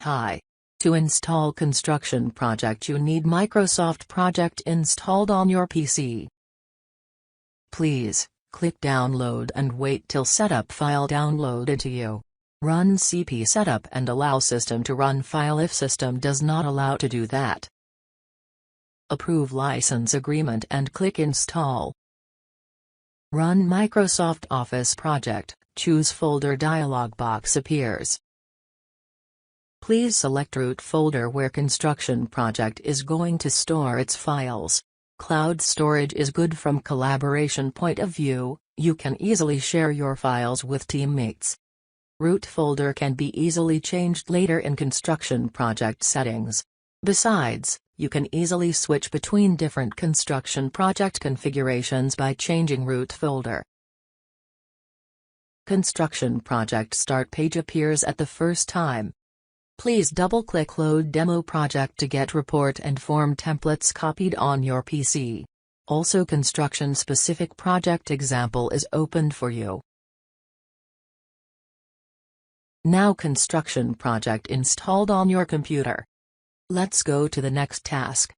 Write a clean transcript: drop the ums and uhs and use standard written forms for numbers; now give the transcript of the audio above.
Hi. To install Construction Project you need Microsoft Project installed on your PC. Please, click Download and wait till setup file downloaded to you. Run cp setup and allow system to run file if system does not allow to do that. Approve license agreement and click Install. Run Microsoft Office Project, choose folder dialog box appears. Please select root folder where Construction Project is going to store its files. Cloud storage is good from collaboration point of view, you can easily share your files with teammates. Root folder can be easily changed later in Construction Project settings. Besides, you can easily switch between different Construction Project configurations by changing root folder. Construction Project Start page appears at the first time. Please double-click Load Demo Project to get report and form templates copied on your PC. Also construction-specific project example is opened for you. Now Construction Project installed on your computer. Let's go to the next task.